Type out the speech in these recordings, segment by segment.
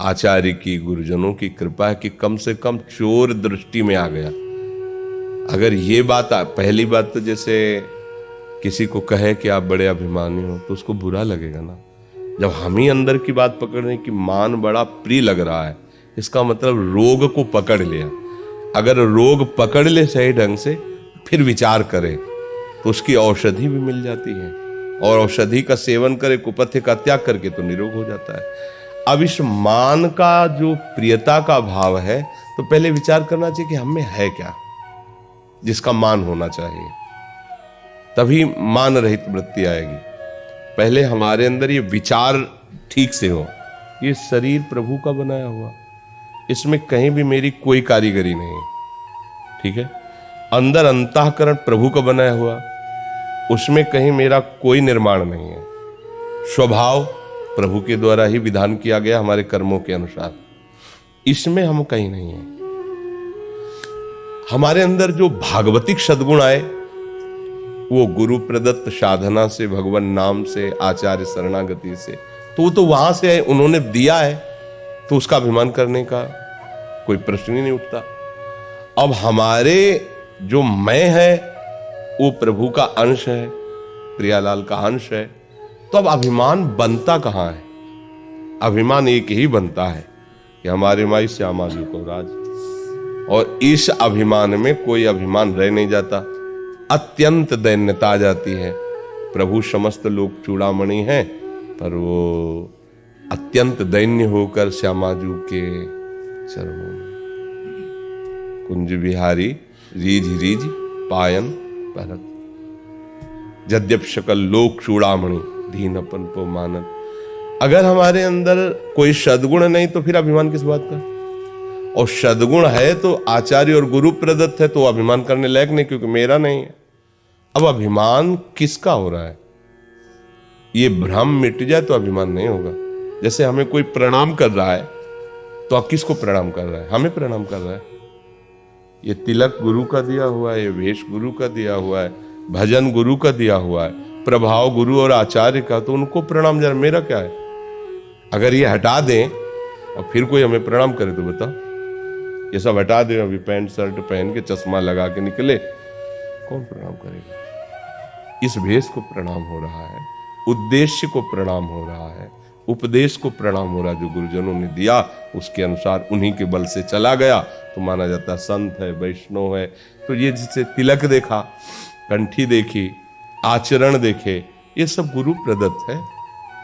आचार्य की, गुरुजनों की कृपा है कि कम से कम चोर दृष्टि में आ गया। अगर ये बात पहली बात तो जैसे किसी को कहे कि आप बड़े अभिमानी हो तो उसको बुरा लगेगा ना। जब हम ही अंदर की बात पकड़ रहे कि मान बड़ा प्रिय लग रहा है, इसका मतलब रोग को पकड़ लिया। अगर रोग पकड़ ले सही ढंग से फिर विचार करे तो उसकी औषधि भी मिल जाती है, और औषधि का सेवन करे, कुपथ्य का त्याग करके तो निरोग हो जाता है। अब इस मान का जो प्रियता का भाव है तो पहले विचार करना चाहिए कि हम में है क्या जिसका मान होना चाहिए, तभी मान रहित वृत्ति आएगी। पहले हमारे अंदर ये विचार ठीक से हो, ये शरीर प्रभु का बनाया हुआ, इसमें कहीं भी मेरी कोई कारीगरी नहीं, ठीक है। अंदर अंतःकरण प्रभु का बनाया हुआ, उसमें कहीं मेरा कोई निर्माण नहीं है। स्वभाव प्रभु के द्वारा ही विधान किया गया हमारे कर्मों के अनुसार, इसमें हम कहीं नहीं है। हमारे अंदर जो भागवतिक सद्गुण आए वो गुरु प्रदत्त साधना से, भगवान नाम से, आचार्य शरणागति से, तो वो तो वहां से है, उन्होंने दिया है, तो उसका अभिमान करने का कोई प्रश्न ही नहीं उठता। अब हमारे जो मैं है वो प्रभु का अंश है, प्रियालाल का अंश है, तो अब अभिमान बनता कहां है? अभिमान एक ही बनता है कि हमारे माई श्यामा जी को राज, और इस अभिमान में कोई अभिमान रह नहीं जाता, अत्यंत दैन्यता आ जाती है। प्रभु समस्त लोग चूड़ामणि हैं, पर वो अत्यंत दैन्य होकर श्यामाजू के चरणों में कुंज विहारी रीझ रीझ पायन परत, यद्यप शकल लोक चूड़ामणि दीनपन को मानत। अगर हमारे अंदर कोई सद्गुण नहीं तो फिर अभिमान किस बात का? और सद्गुण है तो आचार्य और गुरु प्रदत्त है, तो अभिमान करने लायक नहीं, क्योंकि मेरा नहीं है। अब अभिमान किसका हो रहा है? ये भ्रम मिट जाए तो अभिमान नहीं होगा। जैसे हमें कोई प्रणाम कर रहा है तो आप किसको प्रणाम कर रहा है? हमें प्रणाम कर रहा है। ये तिलक गुरु का दिया हुआ है, ये वेश गुरु का दिया हुआ है, भजन गुरु का दिया हुआ है, प्रभाव गुरु और आचार्य का, तो उनको प्रणाम जरा, मेरा क्या है? अगर ये हटा दें और फिर कोई हमें प्रणाम करे तो बताओ, ये सब हटा दें, अभी पैंट शर्ट पहन के चश्मा लगा के निकले, कौन प्रणाम करेगा? इस भेष को प्रणाम हो रहा है, उद्देश्य को प्रणाम हो रहा है, उपदेश को प्रणाम हो रहा है, जो गुरुजनों ने दिया उसके अनुसार उन्हीं के बल से चला गया तो माना जाता है संत है, वैष्णव है। तो ये जिसे तिलक देखा, कंठी देखी, आचरण देखे, ये सब गुरु प्रदत्त है।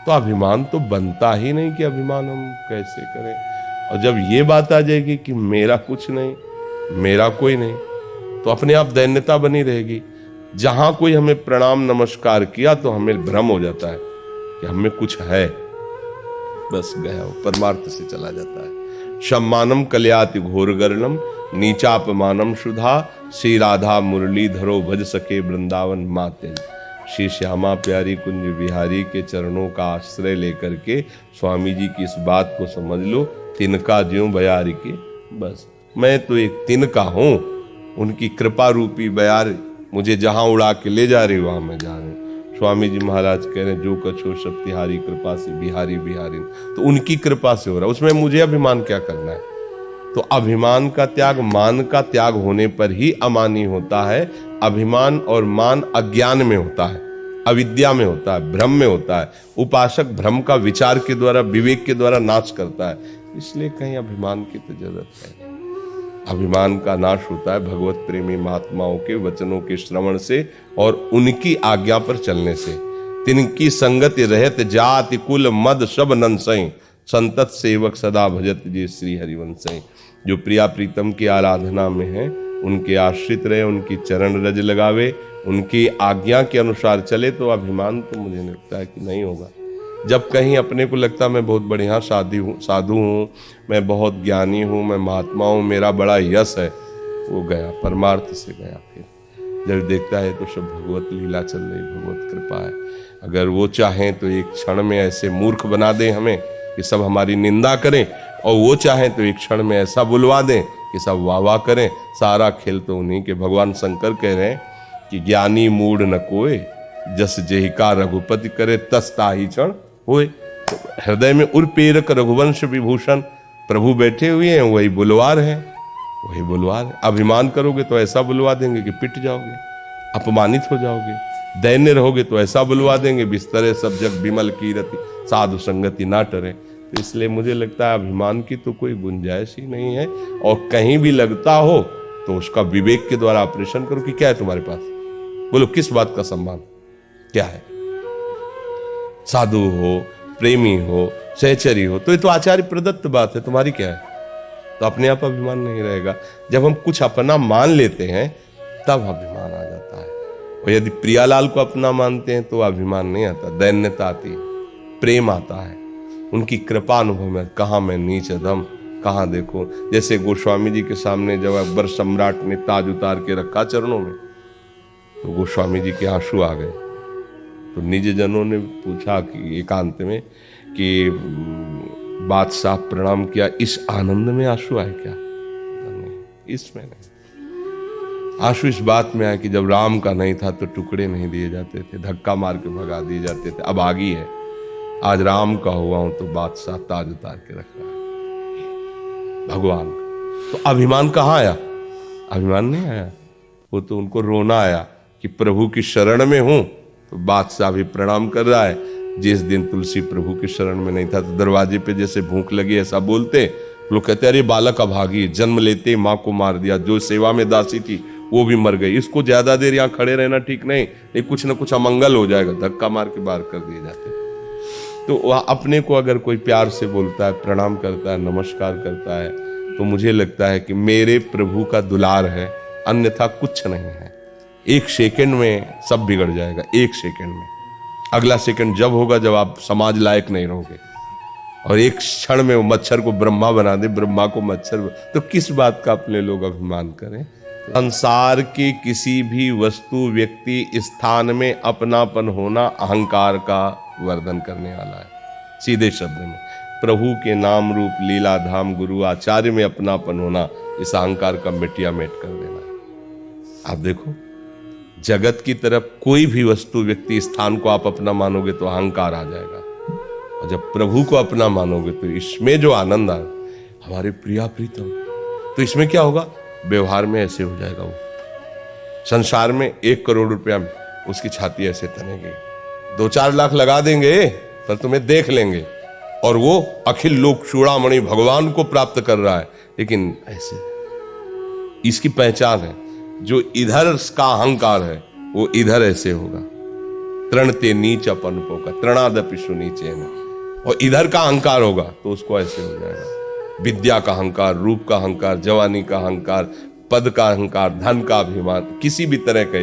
तो अभिमान तो बनता ही नहीं कि अभिमान हम कैसे करें। और जब ये बात आ जाएगी कि मेरा कुछ नहीं, मेरा कोई नहीं, तो अपने आप दैन्यता बनी रहेगी। जहां कोई हमें प्रणाम नमस्कार किया तो हमें भ्रम हो जाता है कि हमें कुछ है, बस गया, वो परमार्थ से चला जाता है। सम्मानम कल्याति घोर गर्णम नीचापमानम सुधा, श्री राधा मुरली धरो भज सके वृंदावन माते। श्री श्यामा प्यारी कुंज विहारी के चरणों का आश्रय लेकर के स्वामी जी की इस बात को समझ लो, तिनका ज्यों बयारी के, बस मैं तो एक तिनका हूं, उनकी कृपा रूपी बयार मुझे जहां उड़ा के ले जा रही वहां मैं जा रही हूं। स्वामी जी महाराज कह रहे हैं जो कछो सब तिहारी कृपा से बिहारी बिहारी, तो उनकी कृपा से हो रहा है, उसमें मुझे अभिमान क्या करना है? तो अभिमान का त्याग मान का त्याग होने पर ही अमानी होता है। अभिमान और मान अज्ञान में होता है, अविद्या में होता है, भ्रम में होता है। उपासक भ्रम का विचार के द्वारा, विवेक के द्वारा नाश करता है, इसलिए कहीं अभिमान की तो जरूरत है। अभिमान का नाश होता है भगवत प्रेमी महात्माओं के वचनों के श्रवण से और उनकी आज्ञा पर चलने से। तिनकी संगति रहत जाति कुल मद सब नंसई, संतत सेवक सदा भजत जी श्री हरिवंशई। जो प्रिया प्रीतम की आराधना में है उनके आश्रित रहे, उनकी चरण रज लगावे, उनकी आज्ञा के अनुसार चले, तो अभिमान तो मुझे लगता है कि नहीं होगा। जब कहीं अपने को लगता मैं बहुत बढ़िया साधु हूँ, मैं बहुत ज्ञानी हूँ, मैं महात्मा हूँ, मेरा बड़ा यश है, वो गया, परमार्थ से गया। फिर जब देखता है तो सब भगवत लीला चल रही, भगवत कृपा है। अगर वो चाहें तो एक क्षण में ऐसे मूर्ख बना दें हमें कि सब हमारी निंदा करें, और वो चाहें तो एक क्षण में ऐसा बुलवा दें कि सब वाह वाह करें। सारा खेल तो उन्हीं के। भगवान शंकर कह रहे हैं कि ज्ञानी मूढ़ न कोय, जस जेहि का रघुपति करे तस ताहि क्षण होए। तो हृदय में उर्पेरक रघुवंश विभूषण प्रभु बैठे हुए हैं, वही बुलवा रहे हैं, वही बुलवा रहे। अभिमान करोगे तो ऐसा बुलवा देंगे कि पिट जाओगे, अपमानित हो जाओगे। दैन्य रहोगे तो ऐसा बुलवा देंगे, बिस्तरे सब जग विमल कीरति साधु संगति ना टरे। तो इसलिए मुझे लगता है अभिमान की तो कोई गुंजाइश ही नहीं है, और कहीं भी लगता हो तो उसका विवेक के द्वारा ऑपरेशन करो कि क्या है तुम्हारे पास, बोलो किस बात का सम्मान क्या है। साधु हो, प्रेमी हो, सहचरी हो, तो ये तो आचार्य प्रदत्त बात है, तुम्हारी क्या है। तो अपने आप अभिमान नहीं रहेगा। जब हम कुछ अपना मान लेते हैं तब अभिमान आ जाता है। और यदि प्रियालाल को अपना मानते हैं तो अभिमान नहीं आता, दैन्यता आती है, प्रेम आता है। उनकी कृपा अनुभव में कहाँ मैं नीच अधम, कहाँ देखो। जैसे गोस्वामी जी के सामने जब अकबर सम्राट ने ताज उतार के रखा चरणों में, तो गोस्वामी जी के आंसू आ गए। तो निज जनों ने पूछा कि एकांत में कि बादशाह प्रणाम किया, इस आनंद में आंसू आए क्या? नहीं, इसमें नहीं। आंसू इस बात में आया कि जब राम का नहीं था तो टुकड़े नहीं दिए जाते थे, धक्का मार के भगा दिए जाते थे। अब आगी है, आज राम का हुआ हूं तो बादशाह ताज उतार के रख रहा है भगवान। तो अभिमान कहाँ आया? अभिमान नहीं आया, वो तो उनको रोना आया कि प्रभु की शरण में हूं। तो बादशाह भी प्रणाम कर रहा है। जिस दिन तुलसी प्रभु की शरण में नहीं था तो दरवाजे पे जैसे भूख लगी ऐसा बोलते, लोग कहते अरे बालक अभागी, जन्म लेते माँ को मार दिया, जो सेवा में दासी थी वो भी मर गई, इसको ज्यादा देर यहाँ खड़े रहना ठीक नहीं, ये कुछ ना कुछ अमंगल हो जाएगा। धक्का मार के बाहर कर दिए जाते। तो वह अपने को अगर कोई प्यार से बोलता है, प्रणाम करता है, नमस्कार करता है, तो मुझे लगता है कि मेरे प्रभु का दुलार है, अन्यथा कुछ नहीं है। एक सेकंड में सब बिगड़ जाएगा, एक सेकंड में। अगला सेकंड जब होगा जब आप समाज लायक नहीं रहोगे, और एक क्षण में वो मच्छर को ब्रह्मा बना दे, ब्रह्मा को मच्छर, तो किस बात का अपने लोग अभिमान करें। संसार के किसी भी वस्तु, व्यक्ति, स्थान में अपनापन होना अहंकार का वर्धन करने वाला है। सीधे शब्द में प्रभु के नाम रूप लीला धाम गुरु आचार्य में अपनापन होना इस अहंकार का मिटिया मेट कर देना है। आप देखो जगत की तरफ कोई भी वस्तु, व्यक्ति, स्थान को आप अपना मानोगे तो अहंकार आ जाएगा, और जब प्रभु को अपना मानोगे तो इसमें जो आनंद आए, हमारे प्रिया प्रीतम, तो इसमें क्या होगा, व्यवहार में ऐसे हो जाएगा। वो संसार में 1 करोड़ रुपया में उसकी छाती ऐसे तनेगी, 2-4 लाख लगा देंगे पर तुम्हें देख लेंगे, और वो अखिल लोक चूड़ामणि भगवान को प्राप्त कर रहा है, लेकिन ऐसे इसकी पहचान है। जो इधर का अहंकार है वो इधर ऐसे होगा, तृणते नीच अपन पोका तृणादपि सुनीचे में, और इधर का अहंकार होगा तो उसको ऐसे हो जाएगा। विद्या का अहंकार, रूप का अहंकार, जवानी का अहंकार, पद का अहंकार, धन का अभिमान, किसी भी तरह का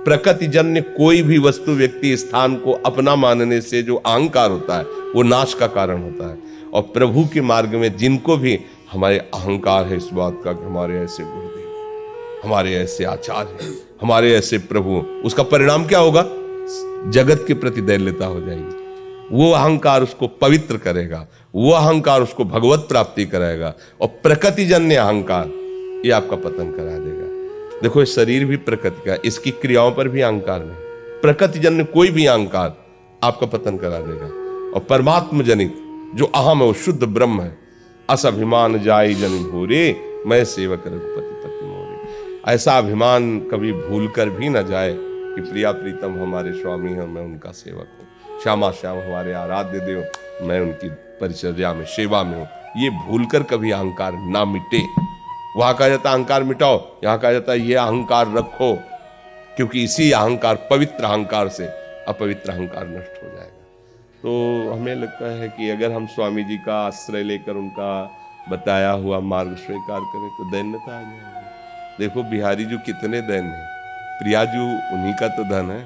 प्रकृति जन्य कोई भी वस्तु, व्यक्ति, स्थान को अपना मानने से जो अहंकार होता है वो नाश का कारण होता है। और प्रभु के मार्ग में जिनको भी हमारे अहंकार है इस बात का कि हमारे ऐसे गुरुदेव, हमारे ऐसे आचार्य, हमारे ऐसे प्रभु, उसका परिणाम क्या होगा, जगत के प्रति दैन्यता हो जाएगी। वो अहंकार उसको पवित्र करेगा, वो अहंकार उसको भगवत प्राप्ति कराएगा, और प्रकृति जन्य अहंकार ये आपका पतन करा देगा। देखो ये शरीर भी प्रकृति का, इसकी क्रियाओं पर भी अहंकार नहीं, प्रकृति जन्य कोई भी अहंकार आपका पतन करा देगा। और परमात्म जनित जो अहम है वो शुद्ध ब्रह्म है। अस अभिमान जाई जन भूरे, मैं सेवक रघुपति पति मोरे। ऐसा अभिमान कभी भूल कर भी न जाए कि प्रिया प्रीतम हमारे स्वामी हैं, मैं उनका सेवक हूँ, श्यामा श्याम हमारे आराध्य देव, मैं उनकी परिचर्या में, सेवा में हूँ। ये भूलकर कभी अहंकार ना मिटे। वहां कहा जाता है अहंकार मिटाओ, यहाँ कहा जाता है ये अहंकार रखो, क्योंकि इसी अहंकार, पवित्र अहंकार से अपवित्र अहंकार नष्ट हो जाएगा। तो हमें लगता है कि अगर हम स्वामी जी का आश्रय लेकर उनका बताया हुआ मार्ग स्वीकार करें तो दैन्यता आ जाएगी। देखो बिहारी जी कितने दैन है, प्रिया जी उन्हीं का तो धन है,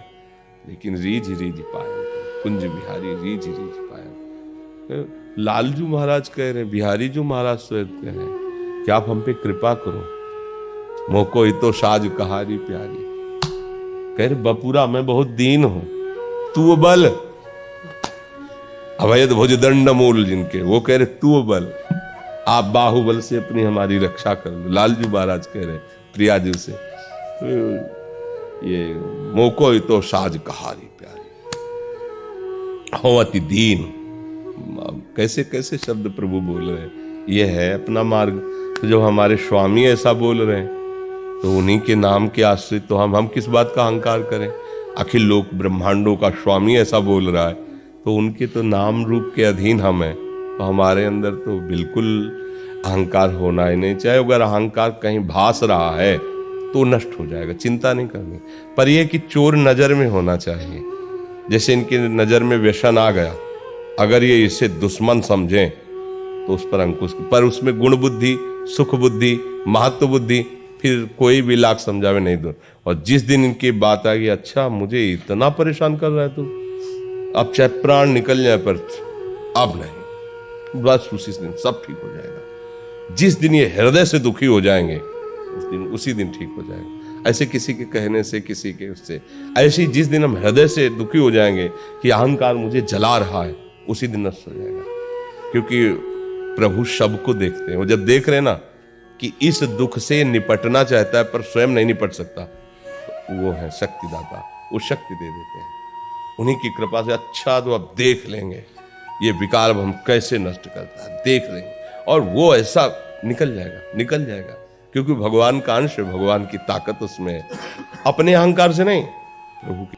लेकिन रीझ रीझ पाया, कुंज बिहारी रीझ रीझ पाया। लालजू महाराज कह रहे हैं, बिहारी जी महाराज स्वयं कह रहे हैं कि आप हम पे कृपा करो, मोको ही तो साज कहारी प्यारी। कह रहे बपुरा मैं बहुत दीन हूं, तू बल, अवैध भुजदंड मूल जिनके, वो कह रहे तू बल, आप बाहुबल से अपनी हमारी रक्षा कर लो। लालजू महाराज कह रहे प्रिया जी से, ये मोको ही तो साज कहारी प्यारी, हो अति दीन, कैसे कैसे शब्द प्रभु बोल रहे हैं, ये है अपना मार्ग। तो जब हमारे स्वामी ऐसा बोल रहे हैं तो उन्हीं के नाम के आश्रित तो हम किस बात का अहंकार करें। अखिल लोक ब्रह्मांडों का स्वामी ऐसा बोल रहा है तो उनके तो नाम रूप के अधीन हम हैं, तो हमारे अंदर तो बिल्कुल अहंकार होना ही नहीं चाहिए। अगर अहंकार कहीं भास रहा है तो नष्ट हो जाएगा, चिंता नहीं करनी। पर यह कि चोर नजर में होना चाहिए। जैसे इनकी नजर में व्यसन आ गया, अगर ये इसे दुश्मन समझें तो उस पर अंकुश, पर उसमें गुण बुद्धि, सुख बुद्धि, महत्व बुद्धि, फिर कोई भी लाख समझावे नहीं दो। और जिस दिन इनकी बात आ गई, अच्छा मुझे इतना परेशान कर रहा है तू, अब चाहे प्राण निकल जाए पर अब नहीं, बस उसी दिन सब ठीक हो जाएगा। जिस दिन ये हृदय से दुखी हो जाएंगे उसी दिन ठीक हो जाएगा। ऐसे किसी के कहने से, किसी के उससे, ऐसे जिस दिन हम हृदय से दुखी हो जाएंगे कि अहंकार मुझे जला रहा है, उसी दिन नष्ट हो जाएगा। क्योंकि प्रभु सबको देखते हैं। वो जब देख रहे ना कि इस दुख से निपटना चाहता है पर स्वयं नहीं निपट सकता, तो वो है शक्तिदाता, वो शक्ति दे देते हैं। उन्हीं की कृपा से अच्छा तो अब देख लेंगे ये विकार हम कैसे नष्ट करता है, देख लेंगे, और वो ऐसा निकल जाएगा। क्योंकि भगवान का अंश है, भगवान की ताकत उसमें है, अपने अहंकार से नहीं, प्रभु की